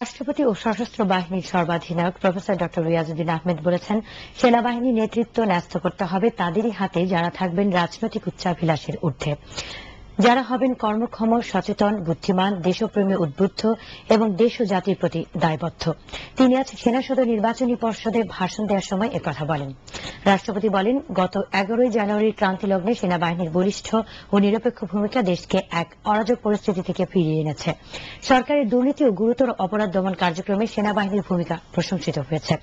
রাষ্ট্রপতি ও সশস্ত্র বাহিনীর সর্বাধিনায়ক প্রফেসর ডক্টর রিয়াজউদ্দিন আহমেদ বলেছেন, সেনাবাহিনী নেতৃত্ব ন্যস্ত করতে হবে তাদেরই হাতে যারা থাকবেন রাজনৈতিক উচ্চাভিলাষের ঊর্ধ্বে, যারা হবেন কর্মক্ষম, সচেতন, বুদ্ধিমান, দেশপ্রেমে উদ্বুদ্ধ এবং দেশ ও জাতির প্রতি দায়বদ্ধ। তিনি আজ সেনা সদর নির্বাচনী পর্ষদে ভাষণ দেওয়ার সময় একথা বলেন। রাষ্ট্রপতি বলেন, গত 11 জানুয়ারির ক্রান্তিলগ্নে সেনাবাহিনীর বলিষ্ঠ ও নিরপেক্ষ ভূমিকা দেশকে এক অরাজক পরিস্থিতি থেকে ফিরিয়ে এনেছে। সরকারের দুর্নীতি ও গুরুতর অপরাধ দমন কার্যক্রমে সেনাবাহিনীর ভূমিকা প্রশংসিত হয়েছে।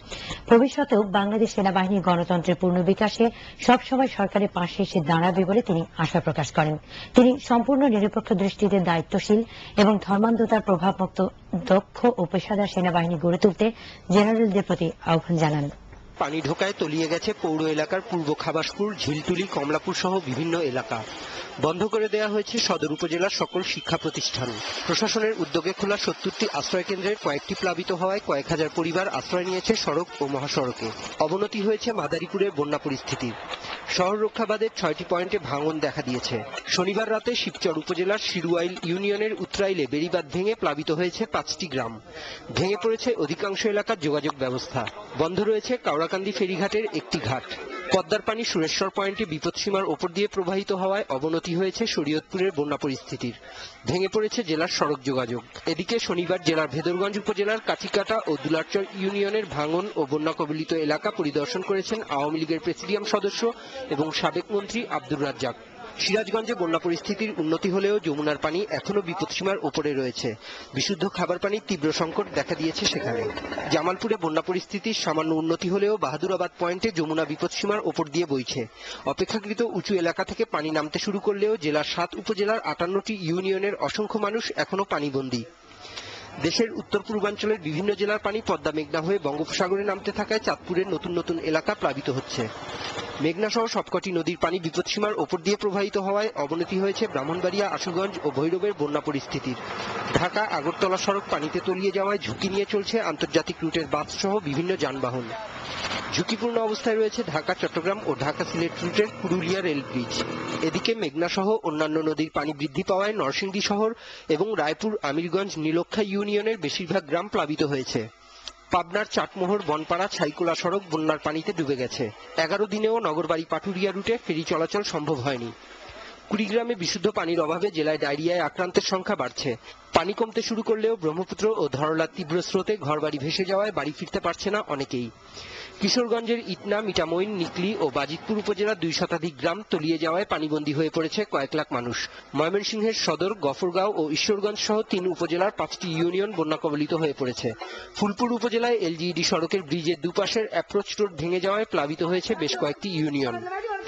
ভবিষ্যতেও বাংলাদেশ সেনাবাহিনী গণতন্ত্রের পূর্ণ বিকাশে সবসময় সরকারের পাশে এসে দাঁড়াবে বলে তিনি আশা প্রকাশ করেন। তিনি সম্পূর্ণ নিরপেক্ষ দৃষ্টিতে দায়িত্বশীল এবং ধর্মান্ধতার প্রভাবমুক্ত দক্ষ ও পেশাদার সেনাবাহিনী গড়ে তুলতে জেনারেলদের প্রতি আহ্বান জানান। পানি ঢোকায় তলিয়ে গেছে পৌর এলাকার পূর্ব খাবাসপুর, ঝিলটুলি, কমলাপুর সহ বিভিন্ন এলাকা। বন্ধ করে দেওয়া হয়েছে সদর উপজেলার সকল শিক্ষা প্রতিষ্ঠান। প্রশাসনের উদ্যোগে খোলা 70টি আশ্রয় কেন্দ্রের কয়েকটি প্লাবিত হওয়ায় কয়েক হাজার পরিবার আশ্রয় নিয়েছে সড়ক ও মহাসড়কে। অবনতি হয়েছে মাদারীপুরের বন্যা পরিস্থিতির। শহর রক্ষাবাদের 6টি পয়েন্টে ভাঙন দেখা দিয়েছে। শনিবার রাতে শিবচর উপজেলার শিরুয়াইল ইউনিয়নের উত্তরাইলে বেড়িবাঁধ ভেঙে প্লাবিত হয়েছে 5টি গ্রাম। ভেঙে পড়েছে অধিকাংশ এলাকার যোগাযোগ ব্যবস্থা। বন্ধ রয়েছে কাওড়াকান্দি ফেরিঘাটের একটি ঘাট। পদ্মার পানি সুরেশ্বর পয়েন্টে বিপদসীমার ওপর দিয়ে প্রবাহিত হওয়ায় অবনতি হয়েছে শরীয়তপুরের বন্যা পরিস্থিতির। ভেঙে পড়েছে জেলার সড়ক যোগাযোগ। এদিকে শনিবার জেলার ভেদরগঞ্জ উপজেলার কাঠিকাটা ও দুলারচর ইউনিয়নের ভাঙন ও বন্যা কবলিত এলাকা পরিদর্শন করেছেন আওয়ামী লীগের প্রেসিডিয়াম সদস্য এবং সাবেক মন্ত্রী আব্দুর রাজ্জাক। সিরাজগঞ্জে বন্যা পরিস্থিতির উন্নতি হলেও যমুনার পানি এখনও বিপদসীমার ওপরে রয়েছে। বিশুদ্ধ খাবার পানির তীব্র সংকট দেখা দিয়েছে সেখানে। জামালপুরে বন্যা পরিস্থিতির সামান্য উন্নতি হলেও বাহাদুরাবাদ পয়েন্টে যমুনা বিপদসীমার ওপর দিয়ে বইছে। অপেক্ষাকৃত উঁচু এলাকা থেকে পানি নামতে শুরু করলেও জেলার 7 উপজেলার 58টি ইউনিয়নের অসংখ্য মানুষ এখনও পানিবন্দী। দেশের উত্তর পূর্বাঞ্চলের বিভিন্ন জেলার পানি পদ্মা মেঘনা হয়ে বঙ্গোপসাগরে নামতে থাকায় চাঁদপুরের নতুন নতুন এলাকা প্লাবিত হচ্ছে। মেঘনা সহ সবকটি নদীর পানি বিপদসীমার ওপর দিয়ে প্রবাহিত হওয়ায় অবনতি হয়েছে ব্রাহ্মণবাড়িয়া, আশুগঞ্জ ও ভৈরবের বন্যা পরিস্থিতির। ঢাকা আগরতলা সড়ক পানিতে তলিয়ে যাওয়ায় ঝুঁকি নিয়ে চলছে আন্তর্জাতিক রুটের বাস সহ বিভিন্ন যানবাহন। ঝুঁকিপূর্ণ অবস্থায় রয়েছে ঢাকা চট্টগ্রাম ও ঢাকা সিলেট রুটের পুরুলিয়া রেল ব্রিজ। এদিকে মেঘনা সহ অন্যান্য নদীর পানি বৃদ্ধি পাওয়ায় নরসিংদী শহর এবং রায়পুর, আমিরগঞ্জ, নীলক্ষা ইউনিয়নের বেশিরভাগ গ্রাম প্লাবিত হয়েছে। পাবনার চাটমোহর, বনপাড়া, ছাইকুলা সড়ক বন্যার পানিতে ডুবে গেছে। 11 দিনেও নগরবাড়ি পাটুরিয়া রুটে ফেরি চলাচল সম্ভব হয়নি। কুড়িগ্রামে বিশুদ্ধ পানির অভাবে জেলায় ডায়রিয়ায় আক্রান্তের সংখ্যা বাড়ছে। পানি কমতে শুরু করলেও ব্রহ্মপুত্র ও ধরলার তীব্র স্রোতে ঘরবাড়ি ভেসে যাওয়ায় বাড়ি ফিরতে পারছে না অনেকেই। কিশোরগঞ্জের ইটনা, মিঠামইন, নিকলি ও বাজিতপুর উপজেলার 2 শতাধিক গ্রাম তলিয়ে যাওয়ায় পানিবন্দী হয়ে পড়েছে কয়েক লাখ মানুষ। ময়মনসিংহের সদর, গফরগাঁও ও ঈশ্বরগঞ্জ সহ 3 উপজেলার 5টি ইউনিয়ন বন্যা কবলিত হয়ে পড়েছে। ফুলপুর উপজেলায় এলজিইডি সড়কের ব্রিজের দুপাশের অ্যাপ্রোচ রোড ভেঙে যাওয়ায় প্লাবিত হয়েছে বেশ কয়েকটি ইউনিয়ন।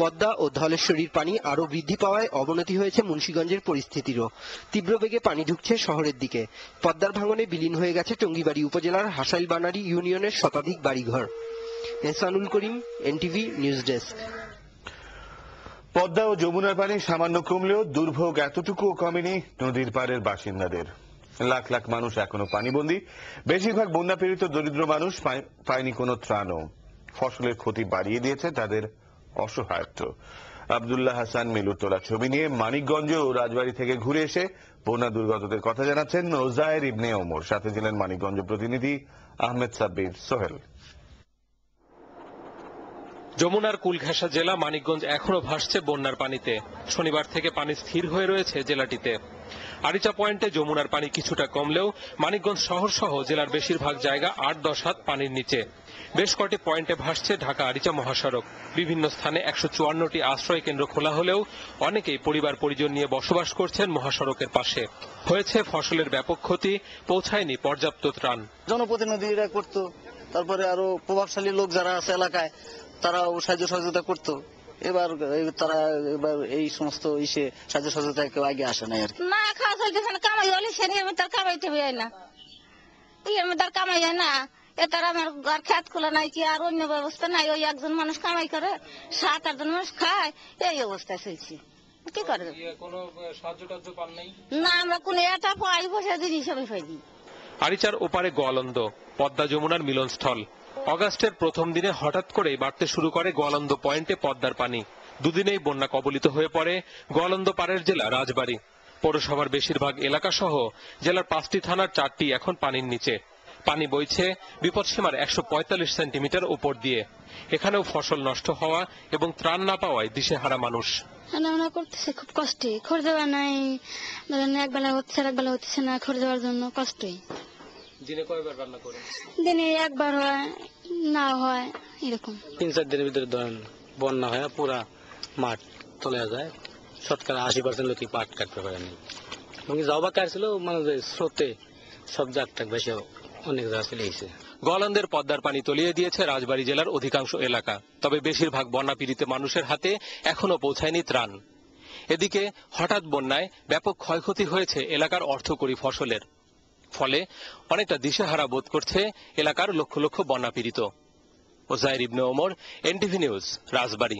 পদ্মা ও ধলেশ্বরীর পানি আরও বৃদ্ধি পাওয়ায় অবনতি হয়েছে মুন্সিগঞ্জের পরিস্থিতিরও। তীব্র বেগে পানি ঢুকছে শহরের দিকে। পদ্মার ভাঙনে বিলীন হয়ে গেছে টঙ্গীবাড়ি উপজেলার হাসাইল বানারী ইউনিয়নের শতাধিক বাড়িঘর। এহসানুল করিম, এনটিভি নিউজ ডেস্ক। পদ্মা ও যমুনার পানি সামান্য কমলেও দুর্ভোগ এতটুকুও কমেনি নদীর পাড়ের বাসিন্দাদের। লাখ লাখ মানুষ এখনো পানিবন্দী। বেশিরভাগ বন্যা পীড়িত দরিদ্র মানুষ পায়নি কোনো ত্রাণও। ফসলের ক্ষতি বাড়িয়ে দিয়েছে তাদের অসহায়ত্ব। আব্দুল্লাহ হাসান মিলুর তোলা ছবি নিয়ে মানিকগঞ্জ ও রাজবাড়ী থেকে ঘুরে এসে বন্যা দুর্গতদের কথা জানাচ্ছেন ওজায়ের ইবনে ওমর। সাথে ছিলেন মানিকগঞ্জ প্রতিনিধি আহমেদ সাব্বির সোহেল। যমুনার কুলঘেঁষা জেলা মানিকগঞ্জ এখনো ভাসছে বন্যার পানিতে। শনিবার থেকে পানি স্থির হয়ে রয়েছে জেলাটিতে। আরিচা পয়েন্টে যমুনার পানি কিছুটা কমলেও মানিকগঞ্জ শহর সহ জেলার বেশিরভাগ জায়গা 8-10 হাত পানির নিচে। বেশ কটি পয়েন্টে ভাসছে ঢাকা আরিচা মহাসড়ক। বিভিন্ন স্থানে 154টি আশ্রয় কেন্দ্র খোলা হলেও অনেকেই পরিবার পরিজন নিয়ে বসবাস করছেন মহাসড়কের পাশে। হয়েছে ফসলের ব্যাপক ক্ষতি, পৌঁছায়নি পর্যাপ্ত ত্রাণ। জনপ্রতিনিধিরা করতো, তারপরে আরো প্রভাবশালী লোক যারা আছে এলাকায় তারাও সাহায্য সহযোগিতা করতো। এবার তারা এই সমস্ত সাহায্য সহযোগিতা কেউ আগে আসে নাই আর কি। না খাওয়া চলতেছে না, কামাই হলে সে তার কামাইতে হয় না, তার কামাই হয় না। তার আমার ঘর খেত খোলা নাই কি আর অন্য ব্যবস্থা নাই। ওই একজন মানুষ কামাই করে, 7-8 জন মানুষ খায়, এই অবস্থায় চলছি। কি করে না, আমরা কোন এটা পাই বসে জিনিস আমি পাইনি। আরিচার ওপারে গোয়ালন্দ, পদ্মা যমুনার মিলনস্থল। অগাস্টের প্রথম দিনে হঠাৎ করেই বাড়তে শুরু করে গোয়ালন্দ পয়েন্টে পদ্মার পানি। দুদিনেই বন্যা কবলিত হয়ে পড়ে গোয়ালন্দ পাড়ের জেলা রাজবাড়ী। পৌরসভার বেশিরভাগ এলাকা সহ জেলার 5টি থানার 4টি এখন পানির নিচে। পানি বইছে বিপদসীমার 145 সেন্টিমিটার উপর দিয়ে। এখানেও ফসল নষ্ট হওয়া এবং ত্রাণ না পাওয়ায় দিশেহারা মানুষ। রান্না করতেছে খুব কষ্টে, খড় দেওয়া নাই, ধরেন একবেলা হচ্ছে আর একবেলা হচ্ছে না, খড় দেওয়ার জন্য কষ্টই। দিনে কয়বার রান্না করেন? দিনে একবার হয়, না হয় এরকম। 3-4 দিনের ভিতরে ধরেন বন্যা হয় পুরা মাঠ চলে যায়, শতকরা 80% লোকই পাট কাটতে পারেনি। এবং যাও বা কাটছিল মানে স্রোতে সব জাতটাক বেশি অনেক জায়গা চলে গেছে। গোয়ালন্দের পদ্মার পানি তলিয়ে দিয়েছে রাজবাড়ী জেলার অধিকাংশ এলাকা, তবে বেশিরভাগ বন্যা পীড়িত মানুষের হাতে এখনো পৌঁছায়নি ত্রাণ। এদিকে হঠাৎ বন্যায় ব্যাপক ক্ষয়ক্ষতি হয়েছে এলাকার অর্থকরী ফসলের, ফলে অনেকটা দিশেহারা বোধ করছে এলাকার লক্ষ লক্ষ বন্যা পীড়িত। ওজায়ের ইবনে ওমর, এনটিভি নিউজ, রাজবাড়ী।